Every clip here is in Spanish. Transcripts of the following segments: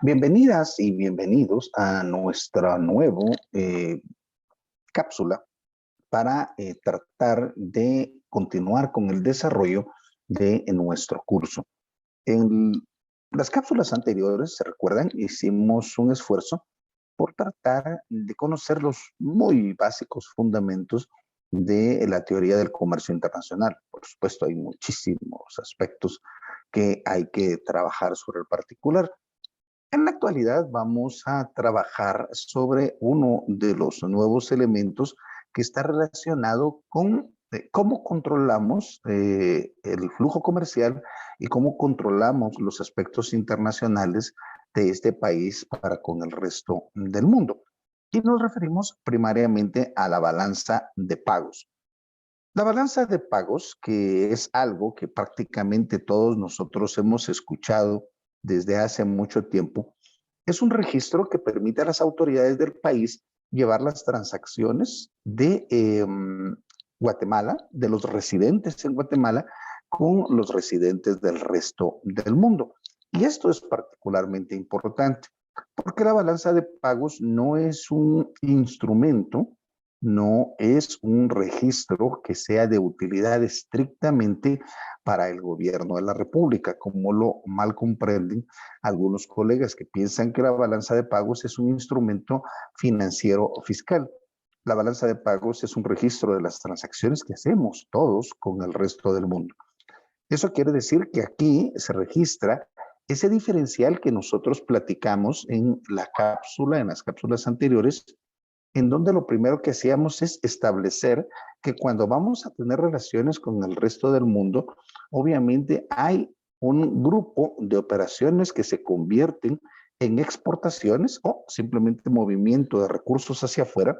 Bienvenidas y bienvenidos a nuestra nueva cápsula para tratar de continuar con el desarrollo de nuestro curso. En las cápsulas anteriores, se recuerdan, hicimos un esfuerzo por tratar de conocer los muy básicos fundamentos de la teoría del comercio internacional. Por supuesto, hay muchísimos aspectos que hay que trabajar sobre el particular. En la actualidad vamos a trabajar sobre uno de los nuevos elementos que está relacionado con cómo controlamos el flujo comercial y cómo controlamos los aspectos internacionales de este país para con el resto del mundo. Y nos referimos primariamente a la balanza de pagos. La balanza de pagos, que es algo que prácticamente todos nosotros hemos escuchado desde hace mucho tiempo, es un registro que permite a las autoridades del país llevar las transacciones de Guatemala, de los residentes en Guatemala, con los residentes del resto del mundo. Y esto es particularmente importante, porque la balanza de pagos no es un instrumento, no es un registro que sea de utilidad estrictamente para el gobierno de la República, como lo mal comprenden algunos colegas que piensan que la balanza de pagos es un instrumento financiero fiscal. La balanza de pagos es un registro de las transacciones que hacemos todos con el resto del mundo. Eso quiere decir que aquí se registra ese diferencial que nosotros platicamos en la cápsula, en las cápsulas anteriores, en donde lo primero que hacíamos es establecer que cuando vamos a tener relaciones con el resto del mundo, obviamente hay un grupo de operaciones que se convierten en exportaciones o simplemente movimiento de recursos hacia afuera,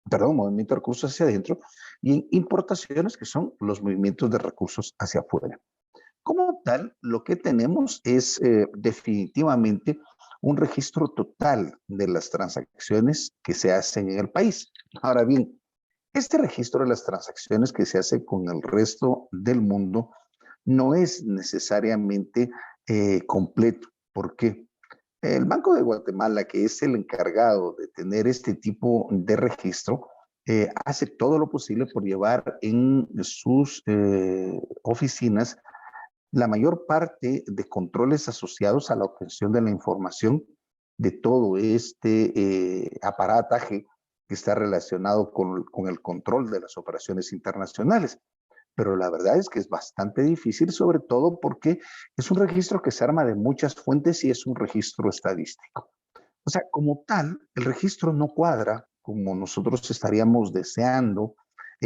perdón, movimiento de recursos hacia adentro, y en importaciones que son los movimientos de recursos hacia afuera. Como tal, lo que tenemos es definitivamente un registro total de las transacciones que se hacen en el país. Ahora bien, este registro de las transacciones que se hace con el resto del mundo no es necesariamente completo. ¿Por qué? El Banco de Guatemala, que es el encargado de tener este tipo de registro, hace todo lo posible por llevar en sus oficinas la mayor parte de controles asociados a la obtención de la información de todo este aparataje que está relacionado con el control de las operaciones internacionales. Pero la verdad es que es bastante difícil, sobre todo porque es un registro que se arma de muchas fuentes y es un registro estadístico. O sea, como tal, el registro no cuadra como nosotros estaríamos deseando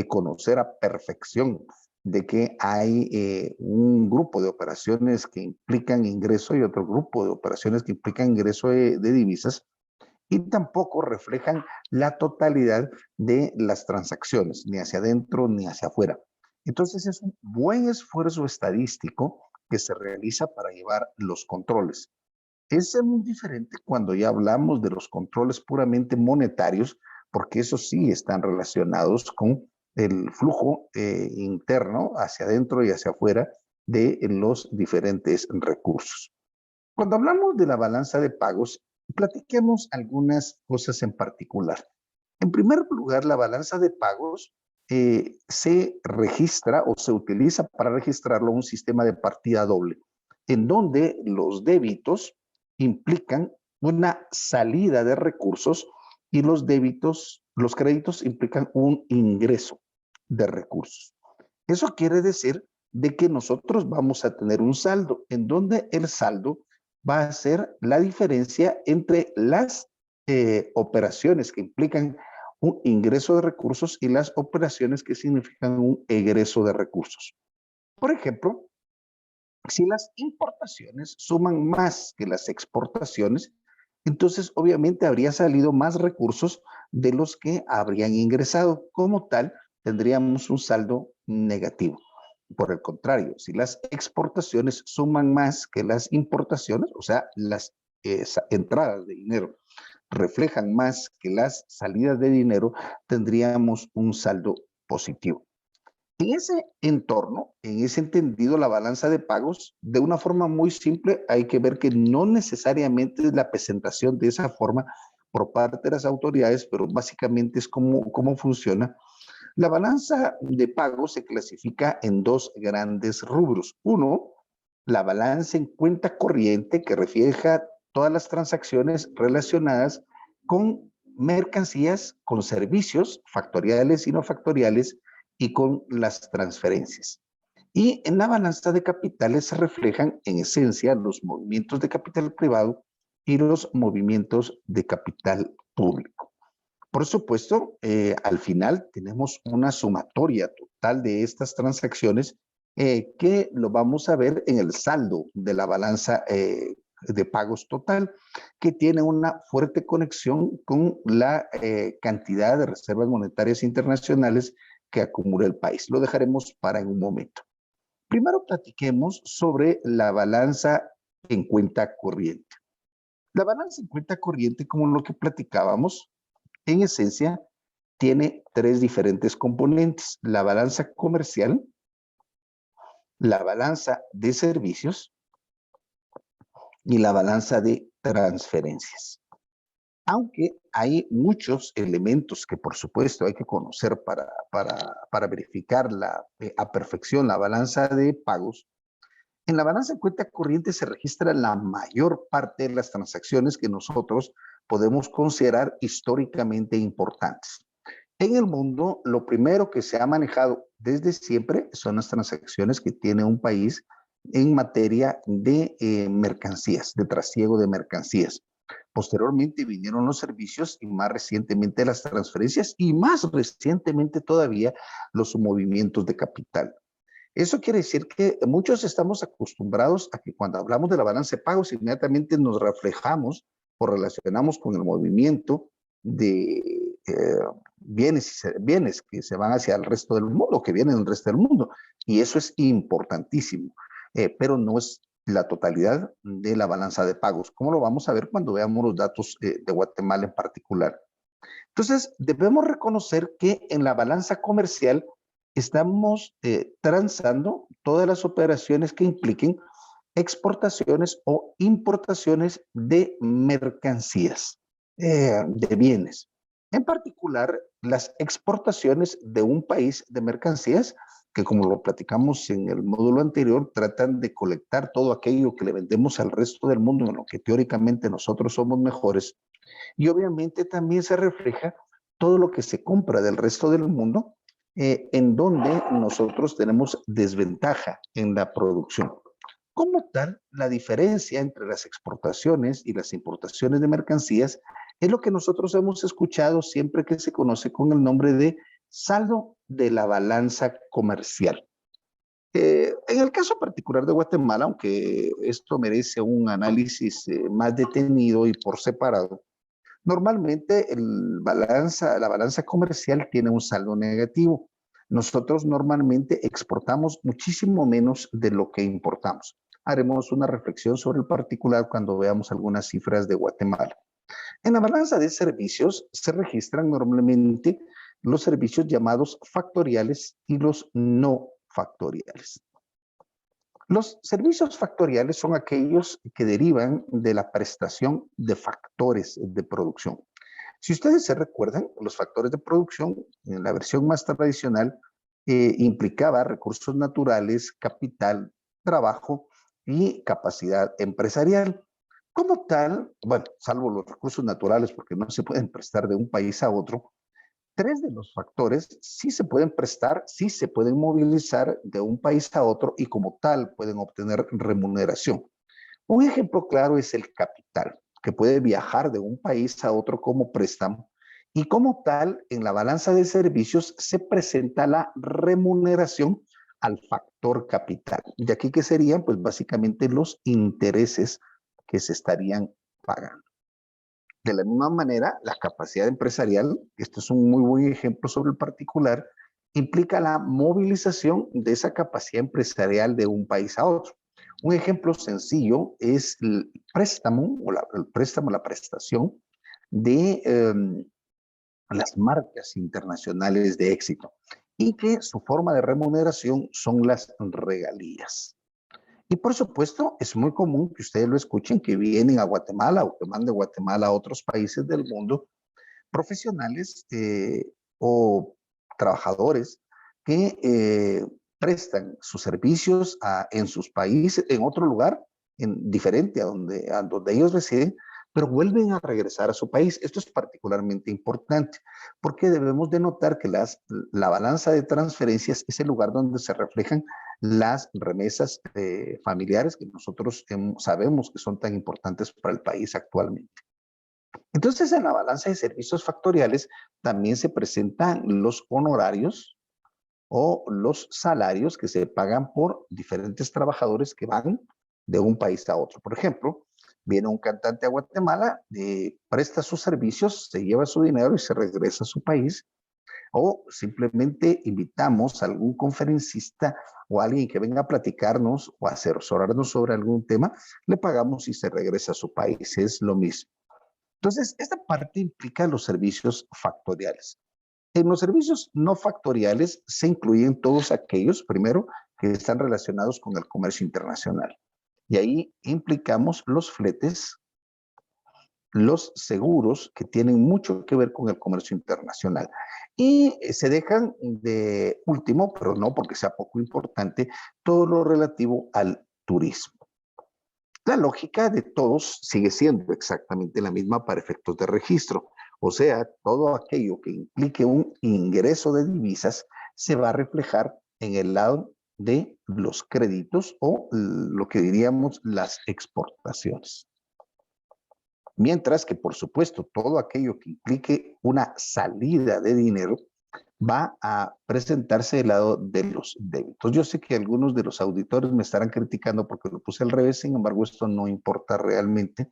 conocer a perfección de que hay un grupo de operaciones que implican ingreso y otro grupo de operaciones que implican ingreso de divisas y tampoco reflejan la totalidad de las transacciones, ni hacia adentro ni hacia afuera. Entonces es un buen esfuerzo estadístico que se realiza para llevar los controles. Es muy diferente cuando ya hablamos de los controles puramente monetarios, porque esos sí están relacionados con el flujo interno hacia adentro y hacia afuera de los diferentes recursos. Cuando hablamos de la balanza de pagos, platiquemos algunas cosas en particular. En primer lugar, la balanza de pagos se registra o se utiliza para registrarlo un sistema de partida doble, en donde los débitos implican una salida de recursos y los débitos, los créditos implican un ingreso de recursos. Eso quiere decir de que nosotros vamos a tener un saldo, en donde el saldo va a ser la diferencia entre las operaciones que implican un ingreso de recursos y las operaciones que significan un egreso de recursos. Por ejemplo, si las importaciones suman más que las exportaciones, entonces obviamente habría salido más recursos de los que habrían ingresado. Como tal, tendríamos un saldo negativo. Por el contrario, si las exportaciones suman más que las importaciones, o sea, las entradas de dinero reflejan más que las salidas de dinero, tendríamos un saldo positivo. En ese entorno, en ese entendido, la balanza de pagos, de una forma muy simple, hay que ver que no necesariamente es la presentación de esa forma por parte de las autoridades, pero básicamente es cómo funciona. La balanza de pagos se clasifica en dos grandes rubros. Uno, la balanza en cuenta corriente, que refleja todas las transacciones relacionadas con mercancías, con servicios factoriales y no factoriales y con las transferencias. Y en la balanza de capitales se reflejan en esencia los movimientos de capital privado y los movimientos de capital público. Por supuesto, al final tenemos una sumatoria total de estas transacciones que lo vamos a ver en el saldo de la balanza de pagos total, que tiene una fuerte conexión con la cantidad de reservas monetarias internacionales que acumula el país. Lo dejaremos para en un momento. Primero platiquemos sobre la balanza en cuenta corriente. La balanza en cuenta corriente, como lo que platicábamos, en esencia, tiene tres diferentes componentes: la balanza comercial, la balanza de servicios y la balanza de transferencias. Aunque hay muchos elementos que por supuesto hay que conocer para verificar a perfección la balanza de pagos, en la balanza de cuenta corriente se registra la mayor parte de las transacciones que nosotros podemos considerar históricamente importantes. En el mundo, lo primero que se ha manejado desde siempre son las transacciones que tiene un país en materia de mercancías, de trasiego de mercancías. Posteriormente vinieron los servicios y más recientemente las transferencias y más recientemente todavía los movimientos de capital. Eso quiere decir que muchos estamos acostumbrados a que cuando hablamos de la balanza de pagos, inmediatamente nos reflejamos o relacionamos con el movimiento de bienes que se van hacia el resto del mundo, que vienen del resto del mundo. Y eso es importantísimo, pero no es la totalidad de la balanza de pagos, como lo vamos a ver cuando veamos los datos de Guatemala en particular. Entonces, debemos reconocer que en la balanza comercial estamos transando todas las operaciones que impliquen exportaciones o importaciones de mercancías, de bienes. En particular, las exportaciones de un país de mercancías, que como lo platicamos en el módulo anterior, tratan de colectar todo aquello que le vendemos al resto del mundo, en lo que teóricamente nosotros somos mejores, y obviamente también se refleja todo lo que se compra del resto del mundo, en donde nosotros tenemos desventaja en la producción. Como tal, la diferencia entre las exportaciones y las importaciones de mercancías es lo que nosotros hemos escuchado siempre, que se conoce con el nombre de saldo de la balanza comercial. En el caso particular de Guatemala, aunque esto merece un análisis más detenido y por separado, normalmente la balanza comercial tiene un saldo negativo. Nosotros normalmente exportamos muchísimo menos de lo que importamos. Haremos una reflexión sobre el particular cuando veamos algunas cifras de Guatemala. En la balanza de servicios se registran normalmente los servicios llamados factoriales y los no factoriales. Los servicios factoriales son aquellos que derivan de la prestación de factores de producción. Si ustedes se recuerdan, los factores de producción, en la versión más tradicional, implicaba recursos naturales, capital, trabajo y capacidad empresarial. Como tal, bueno, salvo los recursos naturales, porque no se pueden prestar de un país a otro, tres de los factores sí se pueden prestar, sí se pueden movilizar de un país a otro y como tal pueden obtener remuneración. Un ejemplo claro es el capital, que puede viajar de un país a otro como préstamo y como tal en la balanza de servicios se presenta la remuneración al factor capital. Y aquí que serían pues básicamente los intereses que se estarían pagando. De la misma manera, la capacidad empresarial, esto es un muy buen ejemplo sobre el particular, implica la movilización de esa capacidad empresarial de un país a otro. Un ejemplo sencillo es el préstamo o la prestación de las marcas internacionales de éxito. y que su forma de remuneración son las regalías. Y por supuesto, es muy común que ustedes lo escuchen, que vienen a Guatemala o que van de Guatemala a otros países del mundo, profesionales o trabajadores que prestan sus servicios en sus países, en otro lugar, diferente a donde ellos residen, pero vuelven a regresar a su país. Esto es particularmente importante porque debemos de notar que la balanza de transferencias es el lugar donde se reflejan las remesas familiares que nosotros sabemos que son tan importantes para el país actualmente. Entonces, en la balanza de servicios factoriales también se presentan los honorarios o los salarios que se pagan por diferentes trabajadores que van de un país a otro. Por ejemplo, viene un cantante a Guatemala, presta sus servicios, se lleva su dinero y se regresa a su país. O simplemente invitamos a algún conferencista o a alguien que venga a platicarnos o a asesorarnos sobre algún tema, le pagamos y se regresa a su país. Es lo mismo. Entonces, esta parte implica los servicios factoriales. En los servicios no factoriales se incluyen todos aquellos, primero, que están relacionados con el comercio internacional. Y ahí implicamos los fletes, los seguros, que tienen mucho que ver con el comercio internacional. Y se dejan de último, pero no porque sea poco importante, todo lo relativo al turismo. La lógica de todos sigue siendo exactamente la misma para efectos de registro. O sea, todo aquello que implique un ingreso de divisas se va a reflejar en el lado de los créditos o lo que diríamos las exportaciones. Mientras que, por supuesto, todo aquello que implique una salida de dinero va a presentarse del lado de los débitos. Yo sé que algunos de los auditores me estarán criticando porque lo puse al revés, sin embargo, esto no importa realmente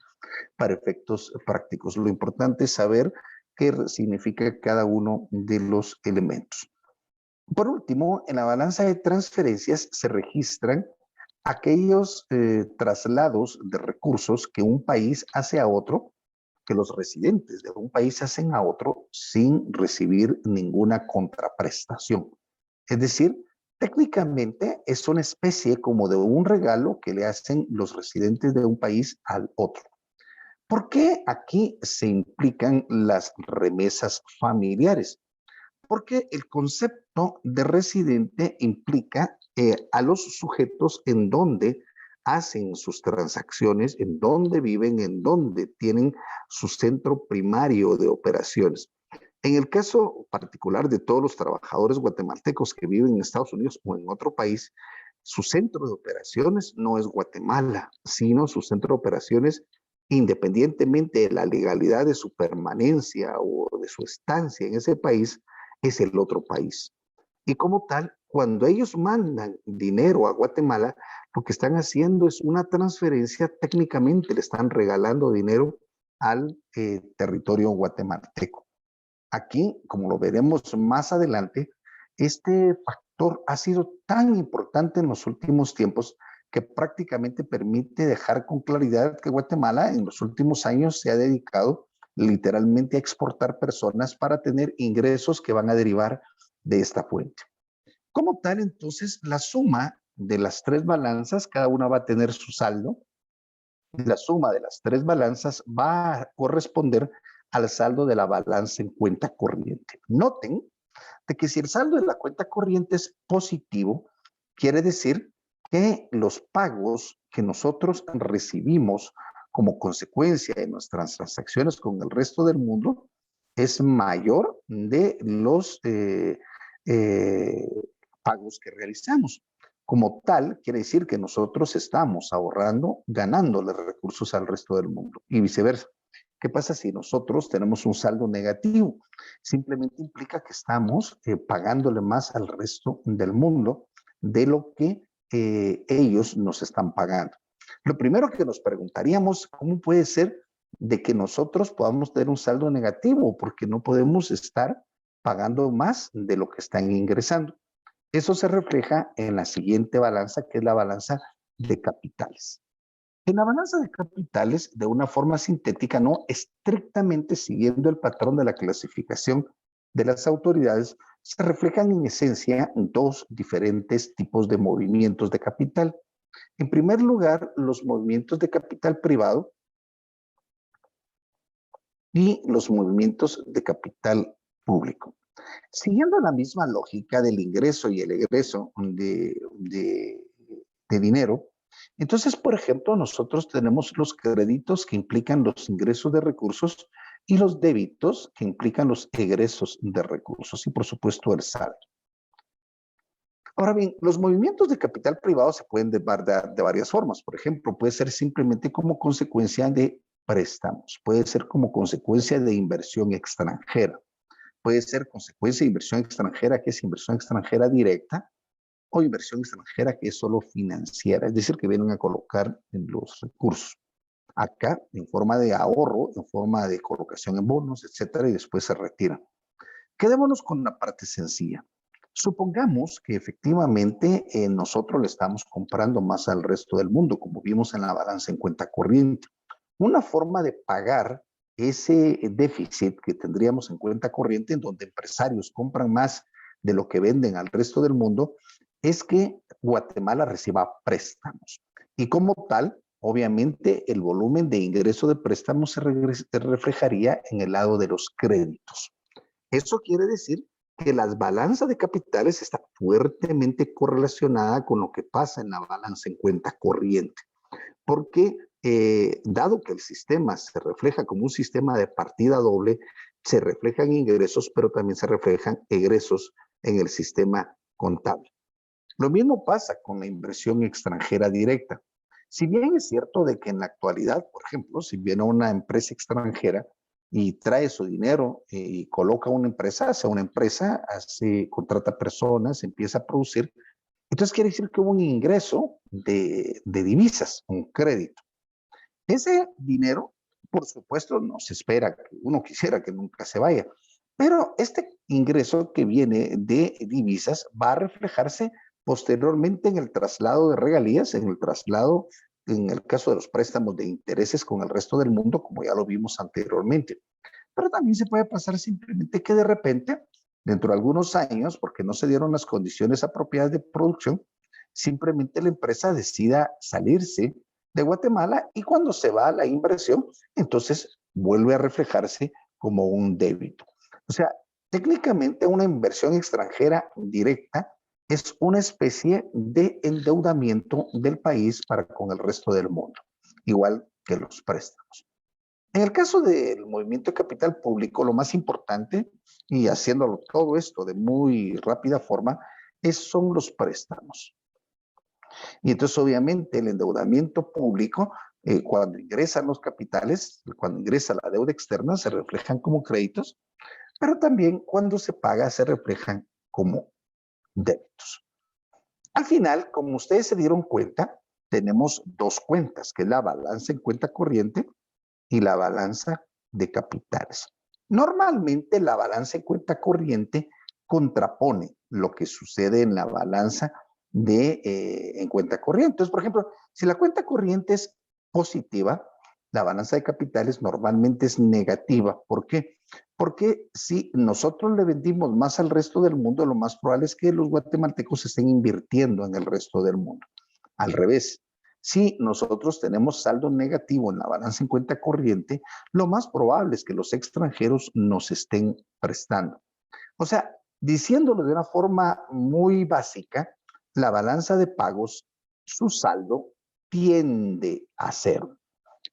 para efectos prácticos. Lo importante es saber qué significa cada uno de los elementos. Por último, en la balanza de transferencias se registran aquellos traslados de recursos que un país hace a otro, que los residentes de un país hacen a otro sin recibir ninguna contraprestación. Es decir, técnicamente es una especie como de un regalo que le hacen los residentes de un país al otro. ¿Por qué aquí se implican las remesas familiares? Porque el concepto de residente implica a los sujetos en donde hacen sus transacciones, en donde viven, en donde tienen su centro primario de operaciones. En el caso particular de todos los trabajadores guatemaltecos que viven en Estados Unidos o en otro país, su centro de operaciones no es Guatemala, sino su centro de operaciones, independientemente de la legalidad de su permanencia o de su estancia en ese país, es el otro país. Y como tal, cuando ellos mandan dinero a Guatemala, lo que están haciendo es una transferencia, técnicamente le están regalando dinero al territorio guatemalteco. Aquí, como lo veremos más adelante, este factor ha sido tan importante en los últimos tiempos que prácticamente permite dejar con claridad que Guatemala en los últimos años se ha dedicado literalmente a exportar personas para tener ingresos que van a derivar de esta fuente. Como tal, entonces, la suma de las tres balanzas, cada una va a tener su saldo, y la suma de las tres balanzas va a corresponder al saldo de la balanza en cuenta corriente. Noten de que si el saldo de la cuenta corriente es positivo, quiere decir que los pagos que nosotros recibimos como consecuencia de nuestras transacciones con el resto del mundo es mayor de los eh, pagos que realizamos. Como tal, quiere decir que nosotros estamos ahorrando, ganándole recursos al resto del mundo y viceversa. ¿Qué pasa si nosotros tenemos un saldo negativo? Simplemente implica que estamos pagándole más al resto del mundo de lo que ellos nos están pagando. Lo primero que nos preguntaríamos, ¿cómo puede ser de que nosotros podamos tener un saldo negativo? Porque no podemos estar pagando más de lo que están ingresando. Eso se refleja en la siguiente balanza, que es la balanza de capitales. En la balanza de capitales, de una forma sintética, no estrictamente siguiendo el patrón de la clasificación de las autoridades, se reflejan en esencia en dos diferentes tipos de movimientos de capital. En primer lugar, los movimientos de capital privado y los movimientos de capital público. Siguiendo la misma lógica del ingreso y el egreso de dinero, entonces, por ejemplo, nosotros tenemos los créditos que implican los ingresos de recursos y los débitos que implican los egresos de recursos y, por supuesto, el saldo. Ahora bien, los movimientos de capital privado se pueden dar de varias formas. Por ejemplo, puede ser simplemente como consecuencia de préstamos, puede ser como consecuencia de inversión extranjera, puede ser consecuencia de inversión extranjera que es inversión extranjera directa o inversión extranjera que es solo financiera, es decir, que vienen a colocar en los recursos. Acá en forma de ahorro, en forma de colocación en bonos, etcétera, y después se retiran. Quedémonos con la parte sencilla. Supongamos que efectivamente nosotros le estamos comprando más al resto del mundo, como vimos en la balanza en cuenta corriente. Una forma de pagar ese déficit que tendríamos en cuenta corriente, en donde empresarios compran más de lo que venden al resto del mundo, es que Guatemala reciba préstamos. Y como tal, obviamente, el volumen de ingreso de préstamos se reflejaría en el lado de los créditos. Eso quiere decir que la balanza de capitales está fuertemente correlacionada con lo que pasa en la balanza en cuenta corriente, porque dado que el sistema se refleja como un sistema de partida doble, se reflejan ingresos, pero también se reflejan egresos en el sistema contable. Lo mismo pasa con la inversión extranjera directa. Si bien es cierto de que en la actualidad, por ejemplo, si viene una empresa extranjera y trae su dinero y coloca una empresa, contrata personas, empieza a producir, entonces quiere decir que hubo un ingreso de divisas, un crédito. Ese dinero, por supuesto, no se espera, uno quisiera que nunca se vaya, pero este ingreso que viene de divisas va a reflejarse posteriormente en el traslado de regalías, en el traslado, en el caso de los préstamos de intereses con el resto del mundo, como ya lo vimos anteriormente. Pero también se puede pasar simplemente que de repente, dentro de algunos años, porque no se dieron las condiciones apropiadas de producción, simplemente la empresa decida salirse de Guatemala y cuando se va a la inversión, entonces vuelve a reflejarse como un débito. O sea, técnicamente una inversión extranjera directa es una especie de endeudamiento del país para con el resto del mundo, igual que los préstamos. En el caso del movimiento de capital público, lo más importante, y haciéndolo todo esto de muy rápida forma, son los préstamos. Y entonces, obviamente, el endeudamiento público, cuando ingresan los capitales, cuando ingresa la deuda externa, se reflejan como créditos, pero también cuando se paga, se reflejan como débitos. Al final, como ustedes se dieron cuenta, tenemos dos cuentas, que es la balanza en cuenta corriente y la balanza de capitales. Normalmente la balanza en cuenta corriente contrapone lo que sucede en la balanza en cuenta corriente. Entonces, por ejemplo, si la cuenta corriente es positiva, la balanza de capitales normalmente es negativa. ¿Por qué? Porque si nosotros le vendimos más al resto del mundo, lo más probable es que los guatemaltecos estén invirtiendo en el resto del mundo. Al revés, si nosotros tenemos saldo negativo en la balanza en cuenta corriente, lo más probable es que los extranjeros nos estén prestando. O sea, diciéndolo de una forma muy básica, la balanza de pagos, su saldo tiende a cero,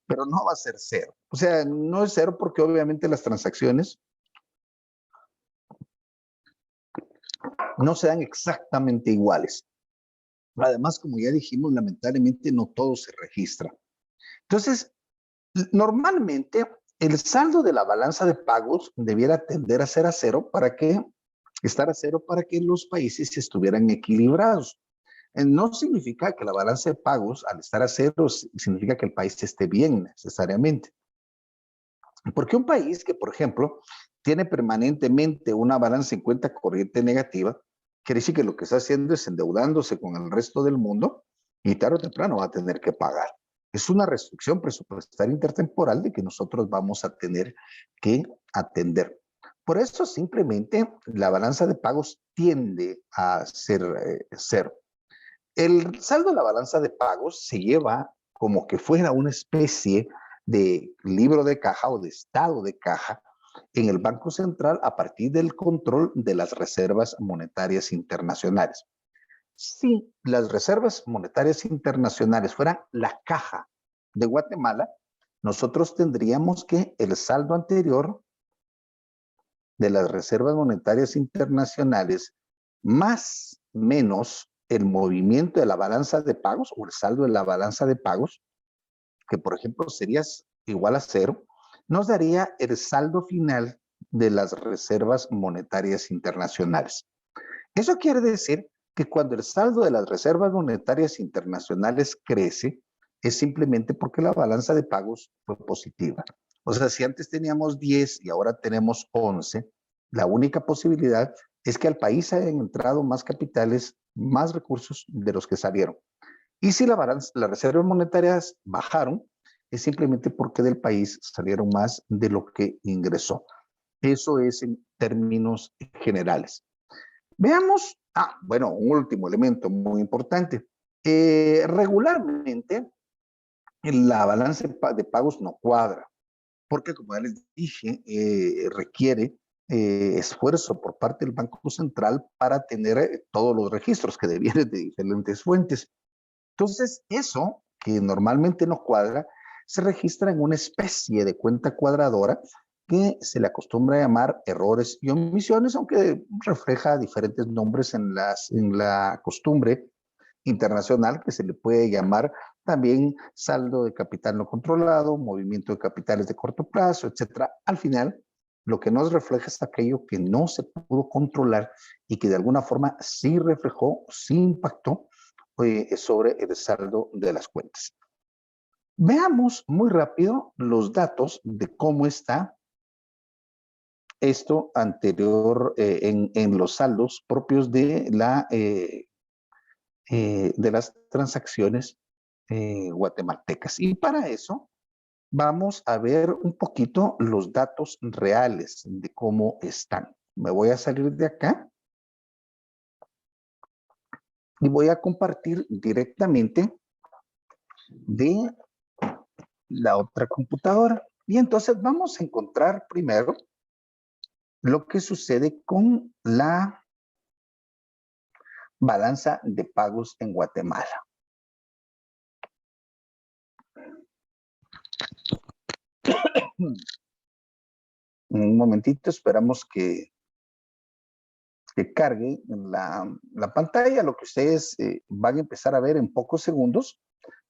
pero no va a ser cero. O sea, no es cero porque obviamente las transacciones no se dan exactamente iguales. Además, como ya dijimos, lamentablemente no todo se registra. Entonces, normalmente el saldo de la balanza de pagos debiera tender a ser a cero para que los países estuvieran equilibrados. No significa que la balanza de pagos, al estar a cero, significa que el país esté bien necesariamente. Porque un país que, por ejemplo, tiene permanentemente una balanza en cuenta corriente negativa, quiere decir que lo que está haciendo es endeudándose con el resto del mundo y tarde o temprano va a tener que pagar. Es una restricción presupuestaria intertemporal de que nosotros vamos a tener que atender. Por eso simplemente la balanza de pagos tiende a ser cero. El saldo de la balanza de pagos se lleva como que fuera una especie de libro de caja o de estado de caja en el Banco Central a partir del control de las reservas monetarias internacionales. Si las reservas monetarias internacionales fueran la caja de Guatemala, nosotros tendríamos que el saldo anterior de las reservas monetarias internacionales más menos el movimiento de la balanza de pagos o el saldo de la balanza de pagos, que por ejemplo sería igual a cero, nos daría el saldo final de las reservas monetarias internacionales. Eso quiere decir que cuando el saldo de las reservas monetarias internacionales crece, es simplemente porque la balanza de pagos fue positiva. O sea, si antes teníamos 10 y ahora tenemos 11, la única posibilidad es que al país hayan entrado más capitales, más recursos de los que salieron. Y si las reservas monetarias bajaron, es simplemente porque del país salieron más de lo que ingresó. Eso es en términos generales. Veamos, bueno, un último elemento muy importante. Regularmente, la balanza de pagos no cuadra, porque como ya les dije, requiere esfuerzo por parte del Banco Central para tener todos los registros que devienen de diferentes fuentes. Entonces, eso que normalmente no cuadra, se registra en una especie de cuenta cuadradora que se le acostumbra a llamar errores y omisiones, aunque refleja diferentes nombres en la costumbre internacional, que se le puede llamar también saldo de capital no controlado, movimiento de capitales de corto plazo, etcétera. Al final, lo que nos refleja es aquello que no se pudo controlar y que de alguna forma sí reflejó, sí impactó sobre el saldo de las cuentas. Veamos muy rápido los datos de cómo está esto anterior en los saldos propios de las transacciones guatemaltecas. Y para eso vamos a ver un poquito los datos reales de cómo están. Me voy a salir de acá y voy a compartir directamente de la otra computadora. Y entonces vamos a encontrar primero lo que sucede con la balanza de pagos en Guatemala. Un momentito, esperamos que cargue la pantalla. Lo que ustedes van a empezar a ver en pocos segundos,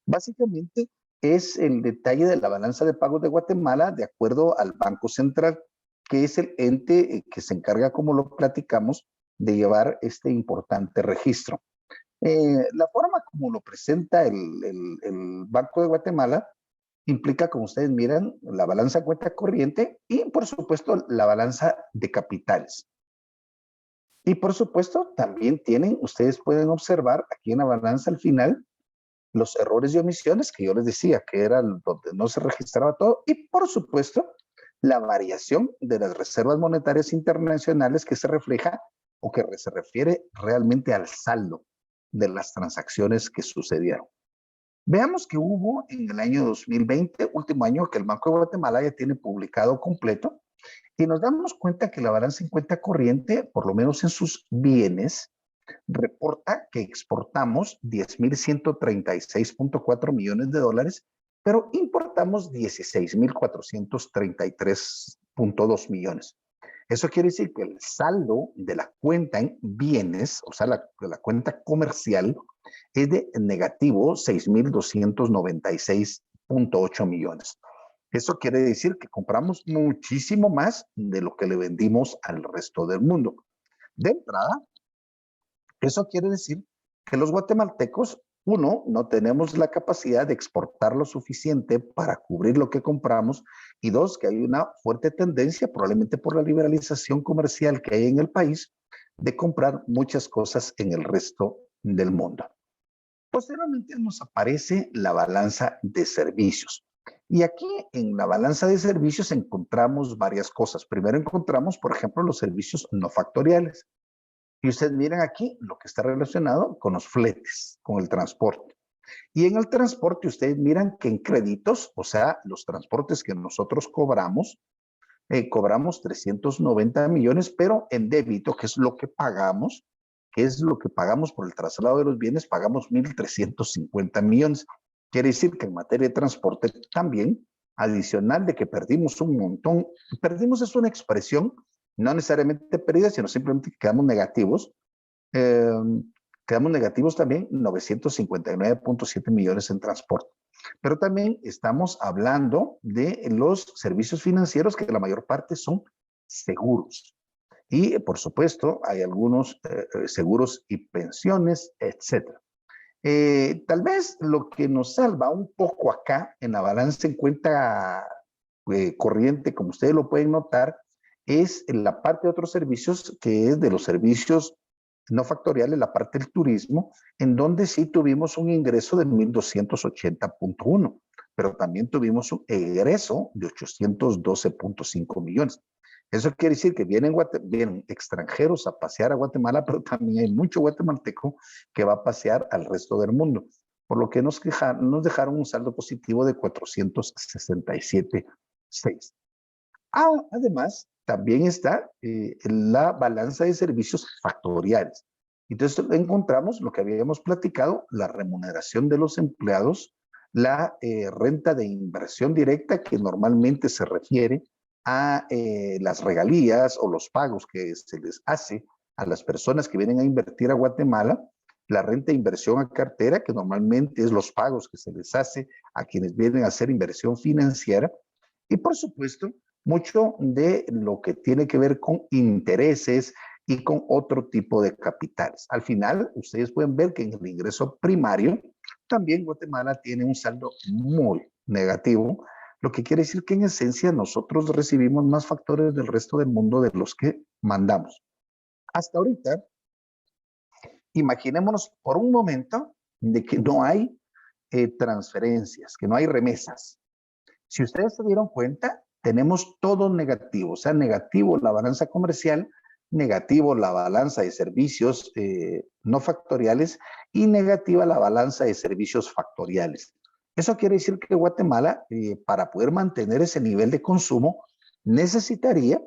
básicamente es el detalle de la balanza de pagos de Guatemala de acuerdo al Banco Central, que es el ente que se encarga, como lo platicamos, de llevar este importante registro. La forma como lo presenta el Banco de Guatemala implica, como ustedes miran, la balanza de cuenta corriente y, por supuesto, la balanza de capitales. Y, por supuesto, también ustedes pueden observar aquí en la balanza al final los errores y omisiones que yo les decía, que eran donde no se registraba todo, y, por supuesto, la variación de las reservas monetarias internacionales que se refleja o que se refiere realmente al saldo de las transacciones que sucedieron. Veamos que hubo en el año 2020, último año que el Banco de Guatemala ya tiene publicado completo, y nos damos cuenta que la balanza en cuenta corriente, por lo menos en sus bienes, reporta que exportamos 10.136.4 millones de dólares, pero importamos 16.433.2 millones. Eso quiere decir que el saldo de la cuenta en bienes, o sea, la cuenta comercial, es de negativo 6.296.8 millones. Eso quiere decir que compramos muchísimo más de lo que le vendimos al resto del mundo. De entrada, eso quiere decir que los guatemaltecos, uno, no tenemos la capacidad de exportar lo suficiente para cubrir lo que compramos, y dos, que hay una fuerte tendencia, probablemente por la liberalización comercial que hay en el país, de comprar muchas cosas en el resto del mundo. Posteriormente nos aparece la balanza de servicios. Y aquí en la balanza de servicios encontramos varias cosas. Primero encontramos, por ejemplo, los servicios no factoriales. Y ustedes miran aquí lo que está relacionado con los fletes, con el transporte. Y en el transporte ustedes miran que en créditos, o sea, los transportes que nosotros cobramos 390 millones, pero en débito, que es lo que pagamos por el traslado de los bienes, pagamos 1.350 millones. Quiere decir que en materia de transporte también, adicional de que perdimos un montón, perdimos es una expresión, no necesariamente pérdida, sino simplemente que eh, quedamos negativos también 959.7 millones en transporte. Pero también estamos hablando de los servicios financieros que la mayor parte son seguros. Y por supuesto hay algunos seguros y pensiones, etcétera. Tal vez lo que nos salva un poco acá en la balanza en cuenta corriente, como ustedes lo pueden notar, es en la parte de otros servicios, que es de los servicios no factoriales, la parte del turismo, en donde sí tuvimos un ingreso de 1.280.1, pero también tuvimos un egreso de 812.5 millones. Eso quiere decir que vienen extranjeros a pasear a Guatemala, pero también hay mucho guatemalteco que va a pasear al resto del mundo, por lo que nos dejaron un saldo positivo de 467.6. Además, también está la balanza de servicios factoriales. Entonces encontramos lo que habíamos platicado, la remuneración de los empleados, la renta de inversión directa, que normalmente se refiere a las regalías o los pagos que se les hace a las personas que vienen a invertir a Guatemala, la renta de inversión a cartera, que normalmente es los pagos que se les hace a quienes vienen a hacer inversión financiera, y por supuesto, mucho de lo que tiene que ver con intereses y con otro tipo de capitales. Al final, ustedes pueden ver que en el ingreso primario, también Guatemala tiene un saldo muy negativo, lo que quiere decir que en esencia nosotros recibimos más factores del resto del mundo de los que mandamos. Hasta ahorita, imaginémonos por un momento de que no hay transferencias, que no hay remesas. Si ustedes se dieron cuenta, tenemos todo negativo, o sea, negativo la balanza comercial, negativo la balanza de servicios no factoriales y negativa la balanza de servicios factoriales. Eso quiere decir que Guatemala, para poder mantener ese nivel de consumo, necesitaría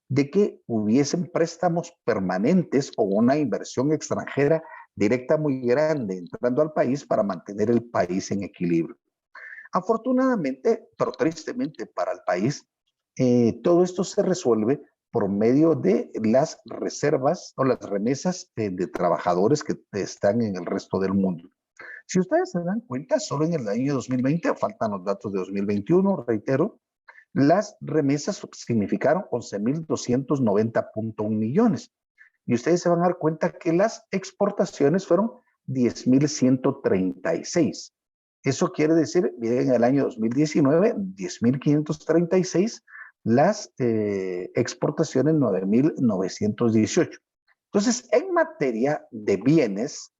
de que hubiesen préstamos permanentes o una inversión extranjera directa muy grande entrando al país para mantener el país en equilibrio. Afortunadamente, pero tristemente para el país, todo esto se resuelve por medio de las reservas o las remesas de trabajadores que están en el resto del mundo. Si ustedes se dan cuenta, solo en el año 2020, faltan los datos de 2021, reitero, las remesas significaron 11.290.1 millones. Y ustedes se van a dar cuenta que las exportaciones fueron 10.136. Eso quiere decir, miren, en el año 2019, 10.536, las exportaciones 9.918. Entonces, en materia de bienes,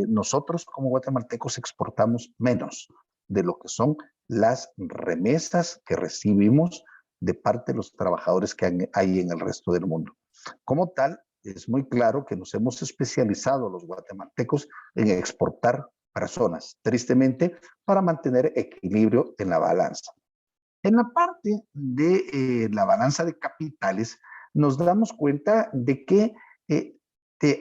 nosotros como guatemaltecos exportamos menos de lo que son las remesas que recibimos de parte de los trabajadores que hay en el resto del mundo. Como tal, es muy claro que nos hemos especializado los guatemaltecos en exportar personas, tristemente, para mantener equilibrio en la balanza. En la parte de la balanza de capitales, nos damos cuenta de que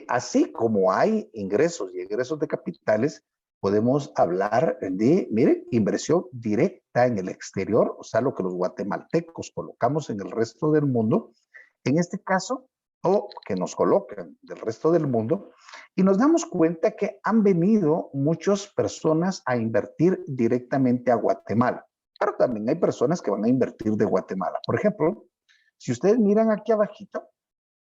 así como hay ingresos y egresos de capitales, podemos hablar de, mire, inversión directa en el exterior, o sea, lo que los guatemaltecos colocamos en el resto del mundo, en este caso, o que nos colocan del resto del mundo, y nos damos cuenta que han venido muchas personas a invertir directamente a Guatemala, pero también hay personas que van a invertir de Guatemala. Por ejemplo, si ustedes miran aquí abajito,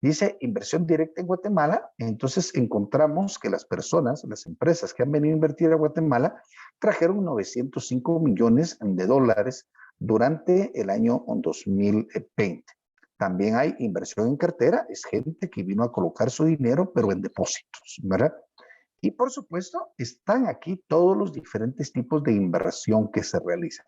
dice inversión directa en Guatemala, entonces encontramos que las personas, las empresas que han venido a invertir a Guatemala, trajeron 905 millones de dólares durante el año 2020. También hay inversión en cartera, es gente que vino a colocar su dinero, pero en depósitos, ¿verdad? Y por supuesto, están aquí todos los diferentes tipos de inversión que se realizan.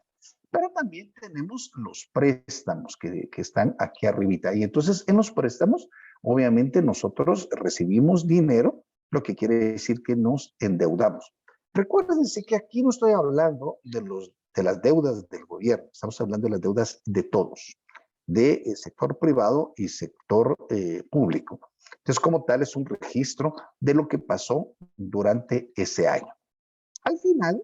Pero también tenemos los préstamos que están aquí arribita. Y entonces en los préstamos, obviamente nosotros recibimos dinero, lo que quiere decir que nos endeudamos. Recuérdense que aquí no estoy hablando de las deudas del gobierno, estamos hablando de las deudas de todos, del sector privado y sector público. Entonces, como tal, es un registro de lo que pasó durante ese año. Al final,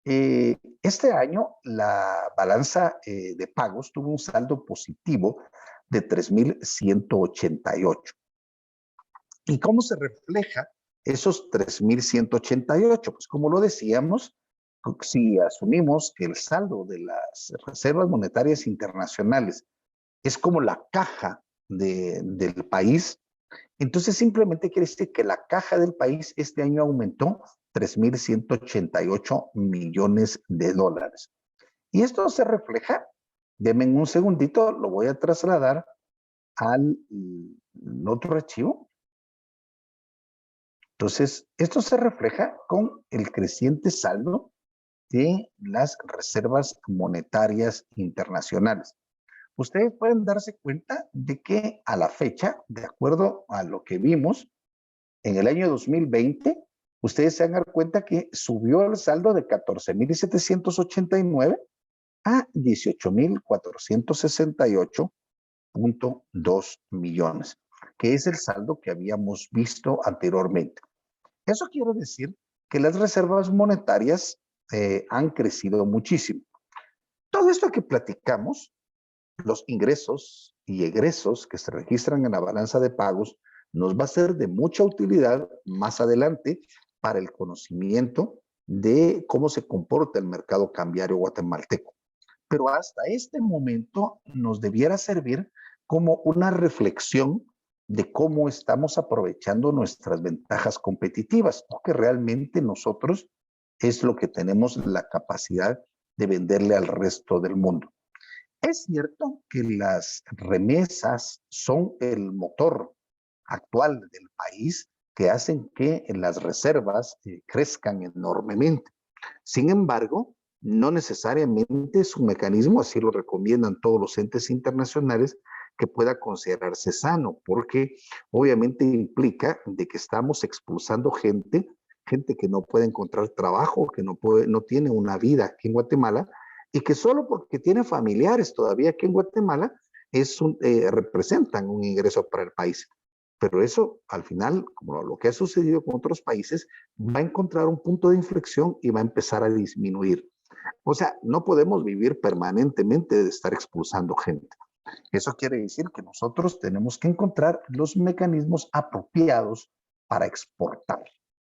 este año la balanza de pagos tuvo un saldo positivo de 3,188. ¿Y cómo se refleja esos 3,188? Pues como lo decíamos, si asumimos que el saldo de las reservas monetarias internacionales es como la caja del país, entonces simplemente quiere decir que la caja del país este año aumentó 3,188 millones de dólares. Y esto se refleja, denme un segundito, lo voy a trasladar al otro archivo. Entonces, esto se refleja con el creciente saldo de las reservas monetarias internacionales. Ustedes pueden darse cuenta de que a la fecha, de acuerdo a lo que vimos en el año 2020, ustedes se van a dar cuenta que subió el saldo de 14,789 a 18,468,2 millones, que es el saldo que habíamos visto anteriormente. Eso quiere decir que las reservas monetarias han crecido muchísimo. Todo esto que platicamos, los ingresos y egresos que se registran en la balanza de pagos, nos va a ser de mucha utilidad más adelante para el conocimiento de cómo se comporta el mercado cambiario guatemalteco. Pero hasta este momento nos debiera servir como una reflexión de cómo estamos aprovechando nuestras ventajas competitivas, porque realmente nosotros es lo que tenemos la capacidad de venderle al resto del mundo. Es cierto que las remesas son el motor actual del país que hacen que las reservas crezcan enormemente. Sin embargo, no necesariamente es un mecanismo, así lo recomiendan todos los entes internacionales, que pueda considerarse sano, porque obviamente implica de que estamos expulsando gente que no puede encontrar trabajo, que no tiene una vida aquí en Guatemala, y que solo porque tiene familiares todavía aquí en Guatemala representan un ingreso para el país. Pero eso, al final, como lo que ha sucedido con otros países, va a encontrar un punto de inflexión y va a empezar a disminuir. O sea, no podemos vivir permanentemente de estar expulsando gente. Eso quiere decir que nosotros tenemos que encontrar los mecanismos apropiados para exportar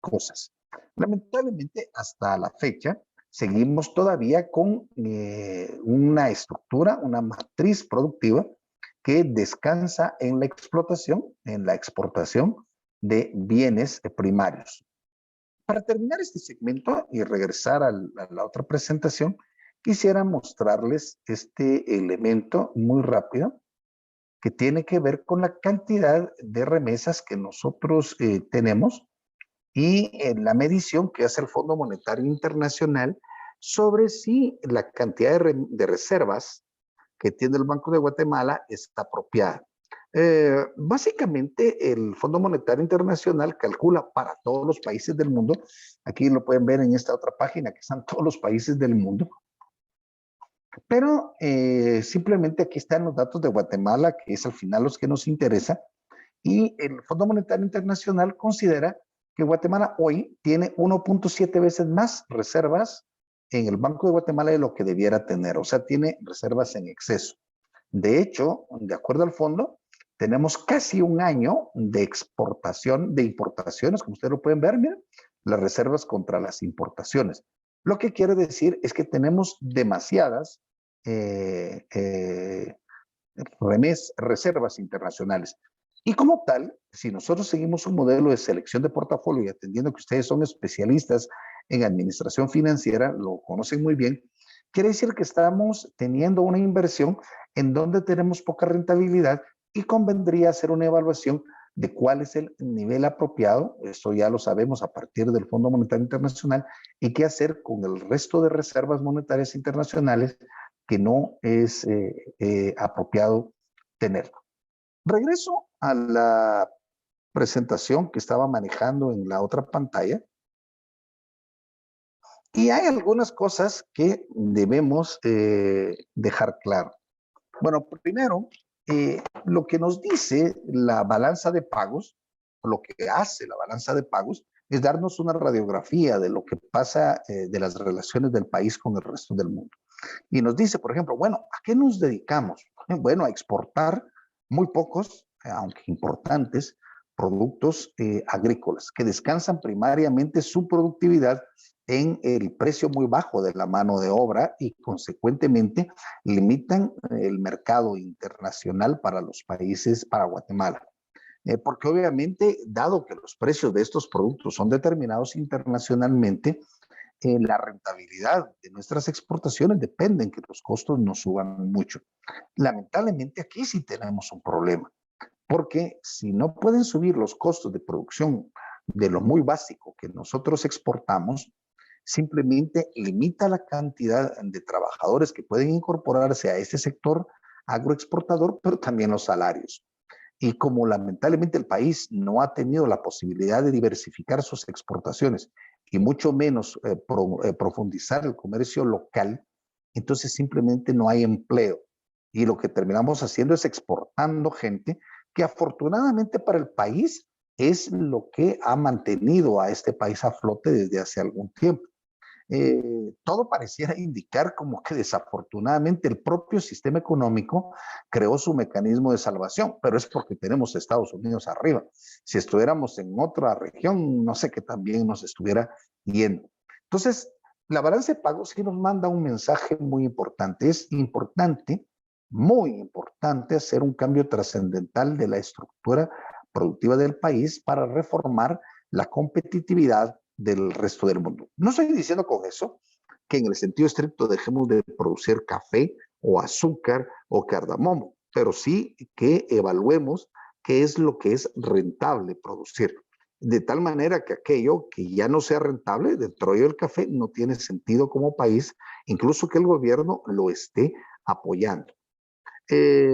cosas. Lamentablemente, hasta la fecha, seguimos todavía con una estructura, una matriz productiva que descansa en la explotación, en la exportación de bienes primarios. Para terminar este segmento y regresar a la otra presentación, quisiera mostrarles este elemento muy rápido que tiene que ver con la cantidad de remesas que nosotros tenemos y la medición que hace el Fondo Monetario Internacional sobre si la cantidad de reservas que tiene el Banco de Guatemala está apropiada. Básicamente, el Fondo Monetario Internacional calcula para todos los países del mundo, aquí lo pueden ver en esta otra página, que están todos los países del mundo, pero simplemente aquí están los datos de Guatemala, que es al final los que nos interesa, y el Fondo Monetario Internacional considera que Guatemala hoy tiene 1.7 veces más reservas en el Banco de Guatemala de lo que debiera tener, o sea, tiene reservas en exceso. De hecho, de acuerdo al fondo, tenemos casi un año de exportación, de importaciones, como ustedes lo pueden ver, miren, las reservas contra las importaciones. Lo que quiere decir es que tenemos demasiadas reservas internacionales. Y como tal, si nosotros seguimos un modelo de selección de portafolio y atendiendo que ustedes son especialistas en administración financiera, lo conocen muy bien, quiere decir que estamos teniendo una inversión en donde tenemos poca rentabilidad y convendría hacer una evaluación de cuál es el nivel apropiado, esto ya lo sabemos a partir del Fondo Monetario Internacional, y qué hacer con el resto de reservas monetarias internacionales que no es apropiado tener. Regreso a la presentación que estaba manejando en la otra pantalla. Y hay algunas cosas que debemos dejar claro. Bueno, primero, lo que nos dice la balanza de pagos, lo que hace la balanza de pagos, es darnos una radiografía de lo que pasa de las relaciones del país con el resto del mundo. Y nos dice, por ejemplo, bueno, ¿a qué nos dedicamos? Bueno, a exportar muy pocos, aunque importantes, productos agrícolas que descansan primariamente su productividad en el precio muy bajo de la mano de obra y consecuentemente limitan el mercado internacional para los países, para Guatemala. Porque obviamente, dado que los precios de estos productos son determinados internacionalmente, la rentabilidad de nuestras exportaciones depende en que los costos no suban mucho. Lamentablemente aquí sí tenemos un problema, porque si no pueden subir los costos de producción de lo muy básico que nosotros exportamos, simplemente limita la cantidad de trabajadores que pueden incorporarse a este sector agroexportador, pero también los salarios. Y como lamentablemente el país no ha tenido la posibilidad de diversificar sus exportaciones y mucho menos profundizar el comercio local, entonces simplemente no hay empleo. Y lo que terminamos haciendo es exportando gente que afortunadamente para el país es lo que ha mantenido a este país a flote desde hace algún tiempo. Todo pareciera indicar como que desafortunadamente el propio sistema económico creó su mecanismo de salvación, pero es porque tenemos Estados Unidos arriba. Si estuviéramos en otra región, no sé qué también nos estuviera yendo. Entonces, la balanza de pagos sí nos manda un mensaje muy importante. Es importante, muy importante, hacer un cambio trascendental de la estructura productiva del país para reformar la competitividad del resto del mundo. No estoy diciendo con eso que en el sentido estricto dejemos de producir café o azúcar o cardamomo, pero sí que evaluemos qué es lo que es rentable producir. De tal manera que aquello que ya no sea rentable, dentro del café, no tiene sentido como país, incluso que el gobierno lo esté apoyando. Eh,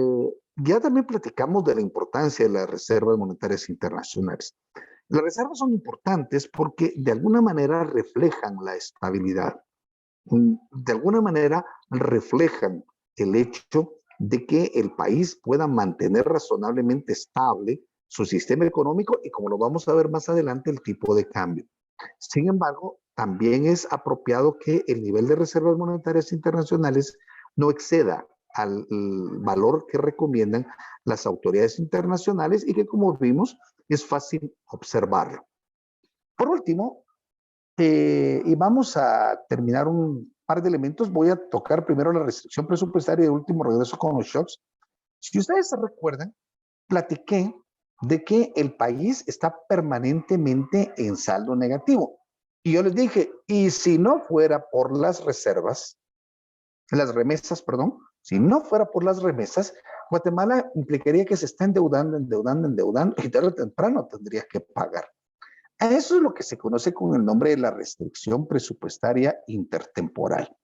ya también platicamos de la importancia de las reservas monetarias internacionales. Las reservas son importantes porque de alguna manera reflejan la estabilidad, de alguna manera reflejan el hecho de que el país pueda mantener razonablemente estable su sistema económico y, como lo vamos a ver más adelante, el tipo de cambio. Sin embargo, también es apropiado que el nivel de reservas monetarias internacionales no exceda al valor que recomiendan las autoridades internacionales y que, como vimos, es fácil observarlo. Por último, y vamos a terminar un par de elementos, voy a tocar primero la restricción presupuestaria y de último regreso con los shocks. Si ustedes se recuerdan, platiqué de que el país está permanentemente en saldo negativo. Y yo les dije, y si no fuera por las reservas, las remesas, perdón, si no fuera por las remesas, Guatemala implicaría que se está endeudando y tarde o temprano tendría que pagar. Eso es lo que se conoce con el nombre de la restricción presupuestaria intertemporal.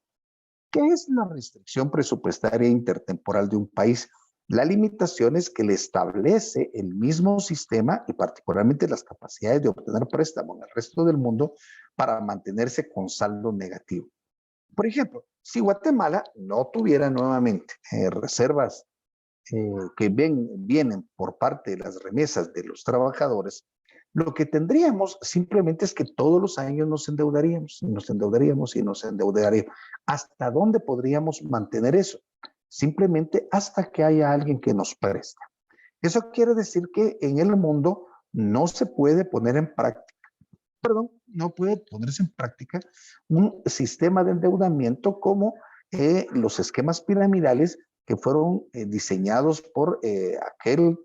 ¿Qué es la restricción presupuestaria intertemporal de un país? Las limitaciones que le establece el mismo sistema y particularmente las capacidades de obtener préstamo en el resto del mundo para mantenerse con saldo negativo. Por ejemplo, si Guatemala no tuviera nuevamente reservas que vienen por parte de las remesas de los trabajadores, lo que tendríamos simplemente es que todos los años nos endeudaríamos, y nos endeudaríamos y nos endeudaríamos. ¿Hasta dónde podríamos mantener eso? Simplemente hasta que haya alguien que nos preste. Eso quiere decir que en el mundo no se puede poner en práctica, no puede ponerse en práctica un sistema de endeudamiento como los esquemas piramidales que fueron diseñados por aquel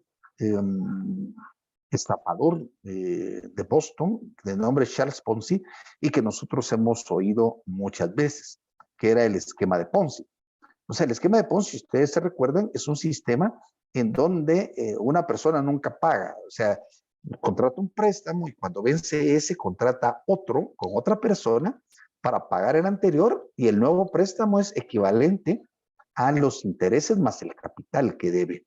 estafador de Boston de nombre Charles Ponzi y que nosotros hemos oído muchas veces, que era el esquema de Ponzi. O sea, el esquema de Ponzi, si ustedes se recuerdan, es un sistema en donde una persona nunca paga. O sea, contrata un préstamo y cuando vence ese, contrata otro con otra persona para pagar el anterior y el nuevo préstamo es equivalente a los intereses más el capital que debe.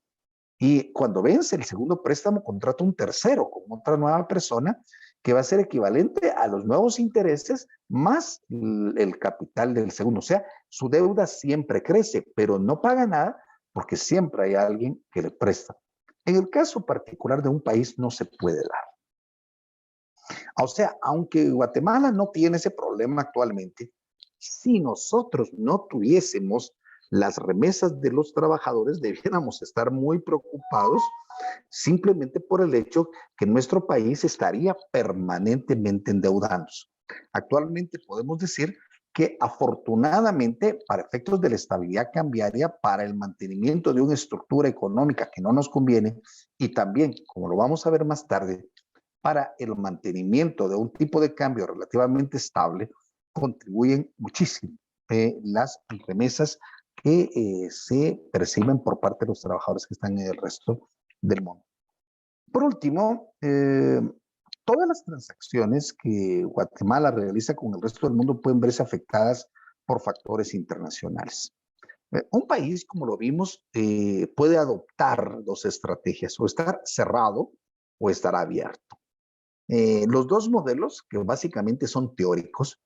Y cuando vence el segundo préstamo, contrata un tercero con otra nueva persona que va a ser equivalente a los nuevos intereses más el capital del segundo. O sea, su deuda siempre crece, pero no paga nada porque siempre hay alguien que le presta. En el caso particular de un país no se puede dar. O sea, aunque Guatemala no tiene ese problema actualmente, si nosotros no tuviésemos las remesas de los trabajadores, debiéramos estar muy preocupados simplemente por el hecho que nuestro país estaría permanentemente endeudándose. Actualmente podemos decir que afortunadamente, para efectos de la estabilidad cambiaria, para el mantenimiento de una estructura económica que no nos conviene y también, como lo vamos a ver más tarde, para el mantenimiento de un tipo de cambio relativamente estable, contribuyen muchísimo las remesas que se perciben por parte de los trabajadores que están en el resto del mundo. Por último, todas las transacciones que Guatemala realiza con el resto del mundo pueden verse afectadas por factores internacionales. Un país, como lo vimos, puede adoptar dos estrategias, o estar cerrado o estar abierto. Los dos modelos, que básicamente son teóricos,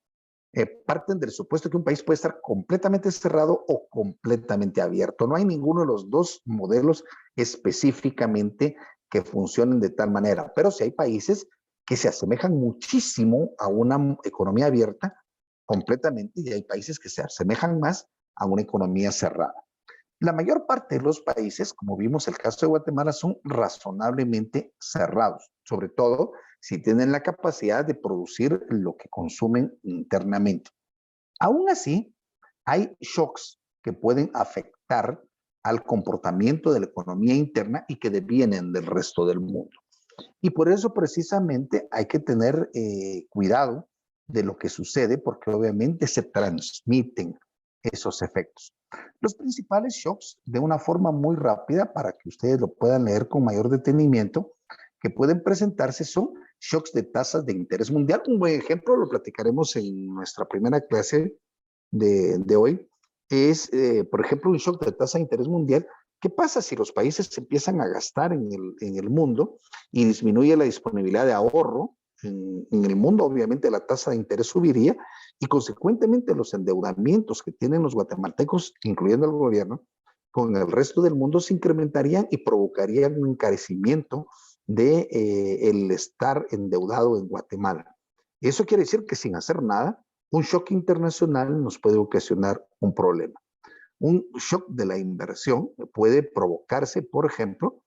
parten del supuesto que un país puede estar completamente cerrado o completamente abierto. No hay ninguno de los dos modelos específicamente que funcionen de tal manera, pero sí hay países que se asemejan muchísimo a una economía abierta completamente y hay países que se asemejan más a una economía cerrada. La mayor parte de los países, como vimos el caso de Guatemala, son razonablemente cerrados, sobre todo si tienen la capacidad de producir lo que consumen internamente. Aún así, hay shocks que pueden afectar al comportamiento de la economía interna y que devienen del resto del mundo. Y por eso precisamente hay que tener cuidado de lo que sucede porque obviamente se transmiten esos efectos. Los principales shocks, de una forma muy rápida para que ustedes lo puedan leer con mayor detenimiento, que pueden presentarse son shocks de tasas de interés mundial. Un buen ejemplo, lo platicaremos en nuestra primera clase de hoy, es, por ejemplo, un shock de tasa de interés mundial. ¿Qué pasa si los países empiezan a gastar en el mundo y disminuye la disponibilidad de ahorro en el mundo? Obviamente la tasa de interés subiría y consecuentemente los endeudamientos que tienen los guatemaltecos, incluyendo el gobierno, con el resto del mundo se incrementarían y provocarían un encarecimiento de el estar endeudado en Guatemala. Eso quiere decir que sin hacer nada, un shock internacional nos puede ocasionar un problema. Un shock de la inversión puede provocarse, por ejemplo,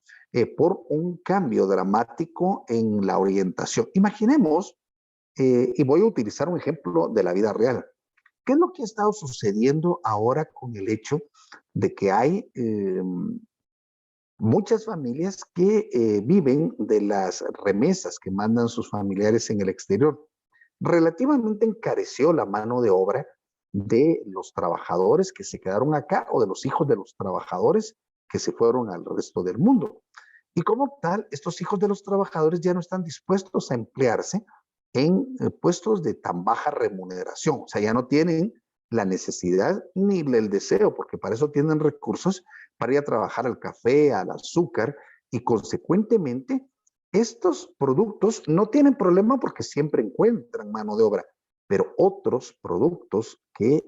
por un cambio dramático en la orientación. Imaginemos, y voy a utilizar un ejemplo de la vida real. ¿Qué es lo que ha estado sucediendo ahora con el hecho de que hay muchas familias que viven de las remesas que mandan sus familiares en el exterior? Relativamente encareció la mano de obra de los trabajadores que se quedaron acá o de los hijos de los trabajadores que se fueron al resto del mundo. Y como tal, estos hijos de los trabajadores ya no están dispuestos a emplearse en puestos de tan baja remuneración. O sea, ya no tienen la necesidad ni el deseo, porque para eso tienen recursos para ir a trabajar al café, al azúcar, y consecuentemente estos productos no tienen problema porque siempre encuentran mano de obra, pero otros productos que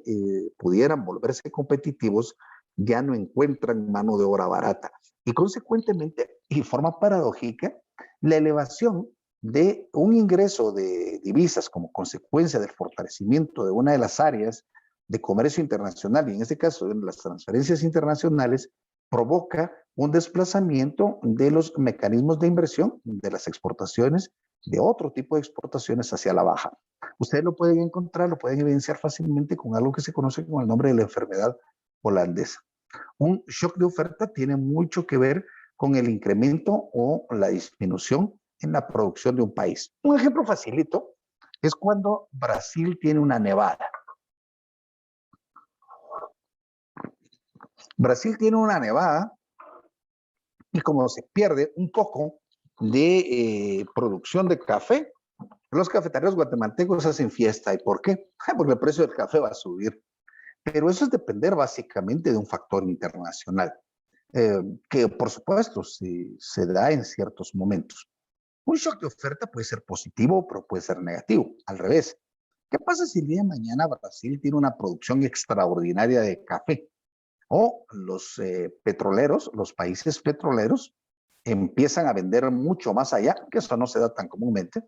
pudieran volverse competitivos ya no encuentran mano de obra barata. Y consecuentemente, y de forma paradójica, la elevación de un ingreso de divisas como consecuencia del fortalecimiento de una de las áreas de comercio internacional, y en este caso de las transferencias internacionales, provoca un desplazamiento de los mecanismos de inversión, de las exportaciones, de otro tipo de exportaciones hacia la baja. Ustedes lo pueden encontrar, lo pueden evidenciar fácilmente con algo que se conoce con el nombre de la enfermedad holandesa. Un shock de oferta tiene mucho que ver con el incremento o la disminución en la producción de un país. Un ejemplo facilito es cuando Brasil tiene una nevada. Brasil tiene una nevada Y como se pierde un poco de producción de café, los cafeteros guatemaltecos hacen fiesta. ¿Y por qué? Porque el precio del café va a subir. Pero eso es depender básicamente de un factor internacional, que por supuesto se da en ciertos momentos. Un shock de oferta puede ser positivo, pero puede ser negativo. Al revés. ¿Qué pasa si el día de mañana Brasil tiene una producción extraordinaria de café? O los petroleros, los países petroleros, empiezan a vender mucho más allá, que eso no se da tan comúnmente,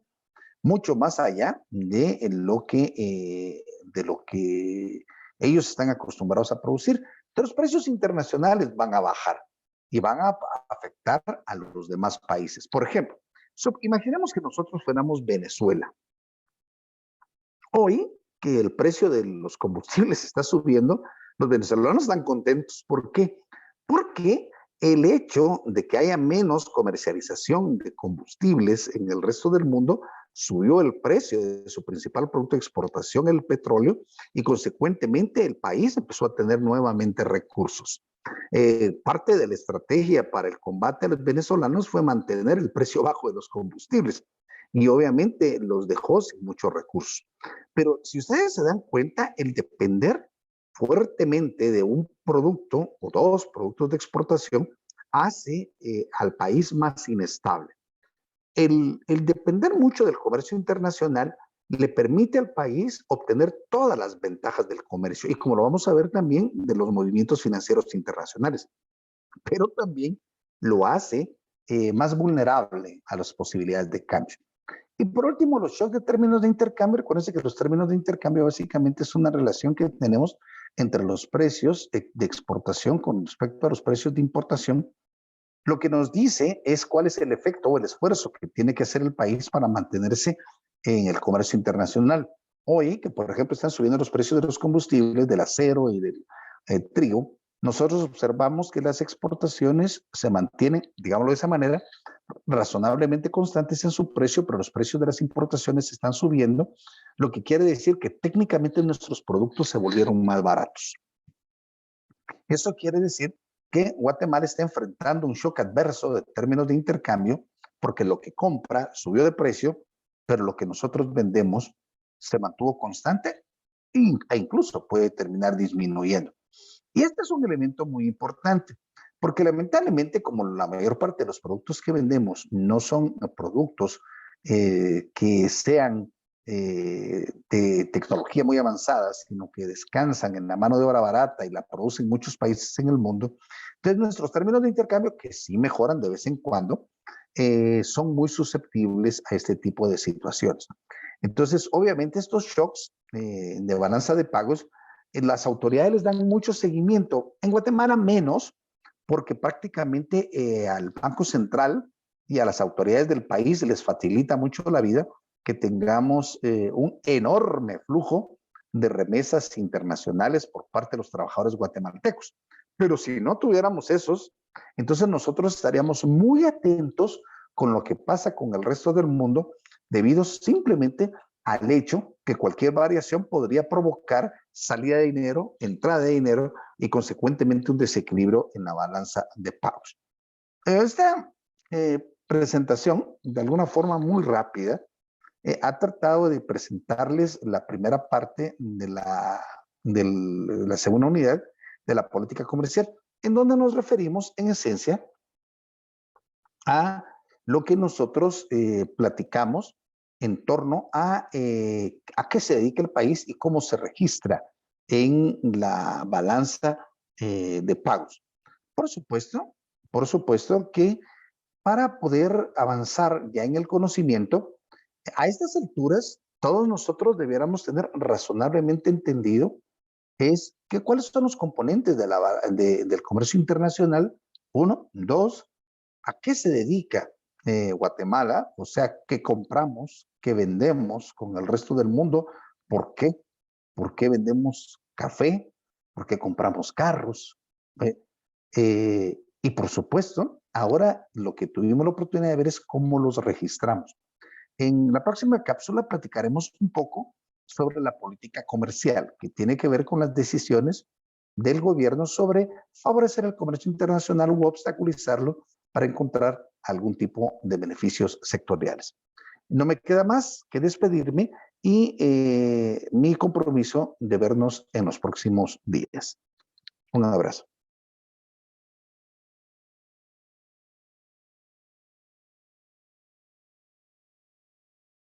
mucho más allá de lo que ellos están acostumbrados a producir. Entonces, los precios internacionales van a bajar y van a afectar a los demás países. Por ejemplo, imaginemos que nosotros fuéramos Venezuela. Hoy que el precio de los combustibles está subiendo, los venezolanos están contentos. ¿Por qué? Porque el hecho de que haya menos comercialización de combustibles en el resto del mundo subió el precio de su principal producto de exportación, el petróleo, y consecuentemente el país empezó a tener nuevamente recursos. Parte de la estrategia para el combate a los venezolanos fue mantener el precio bajo de los combustibles y obviamente los dejó sin muchos recursos. Pero si ustedes se dan cuenta, el depender fuertemente de un producto o dos productos de exportación hace al país más inestable. El depender mucho del comercio internacional le permite al país obtener todas las ventajas del comercio y como lo vamos a ver también de los movimientos financieros internacionales, pero también lo hace más vulnerable a las posibilidades de cambio. Y por último, los shocks de términos de intercambio. Recuérdense que los términos de intercambio básicamente es una relación que tenemos entre los precios de exportación con respecto a los precios de importación. Lo que nos dice es cuál es el efecto o el esfuerzo que tiene que hacer el país para mantenerse en el comercio internacional. Hoy, que por ejemplo están subiendo los precios de los combustibles, del acero y del trigo, nosotros observamos que las exportaciones se mantienen, digámoslo de esa manera, razonablemente constantes en su precio, pero los precios de las importaciones están subiendo, lo que quiere decir que técnicamente nuestros productos se volvieron más baratos. Eso quiere decir que Guatemala está enfrentando un shock adverso de términos de intercambio, porque lo que compra subió de precio, pero lo que nosotros vendemos se mantuvo constante e incluso puede terminar disminuyendo. Y este es un elemento muy importante, porque lamentablemente, como la mayor parte de los productos que vendemos no son productos que sean de tecnología muy avanzada, sino que descansan en la mano de obra barata y la producen muchos países en el mundo, entonces nuestros términos de intercambio, que sí mejoran de vez en cuando, son muy susceptibles a este tipo de situaciones. Entonces, obviamente, estos shocks de balanza de pagos las autoridades les dan mucho seguimiento. En Guatemala menos, porque prácticamente al Banco Central y a las autoridades del país les facilita mucho la vida que tengamos un enorme flujo de remesas internacionales por parte de los trabajadores guatemaltecos. Pero si no tuviéramos esos, entonces nosotros estaríamos muy atentos con lo que pasa con el resto del mundo, debido simplemente al hecho que cualquier variación podría provocar salida de dinero, entrada de dinero y consecuentemente un desequilibrio en la balanza de pagos. Esta presentación, de alguna forma muy rápida, ha tratado de presentarles la primera parte de la segunda unidad de la política comercial, en donde nos referimos en esencia a lo que nosotros platicamos en torno a qué se dedica el país y cómo se registra en la balanza de pagos. Por supuesto que para poder avanzar ya en el conocimiento, a estas alturas, todos nosotros debiéramos tener razonablemente entendido es que cuáles son los componentes del comercio internacional, uno, dos, a qué se dedica Guatemala, o sea, qué compramos, qué vendemos con el resto del mundo, por qué, por qué vendemos café, por qué compramos carros. Y por supuesto, ahora lo que tuvimos la oportunidad de ver es cómo los registramos. En la próxima cápsula platicaremos un poco sobre la política comercial, que tiene que ver con las decisiones del gobierno sobre favorecer el comercio internacional u obstaculizarlo para encontrar algún tipo de beneficios sectoriales. No me queda más que despedirme y mi compromiso de vernos en los próximos días. Un abrazo.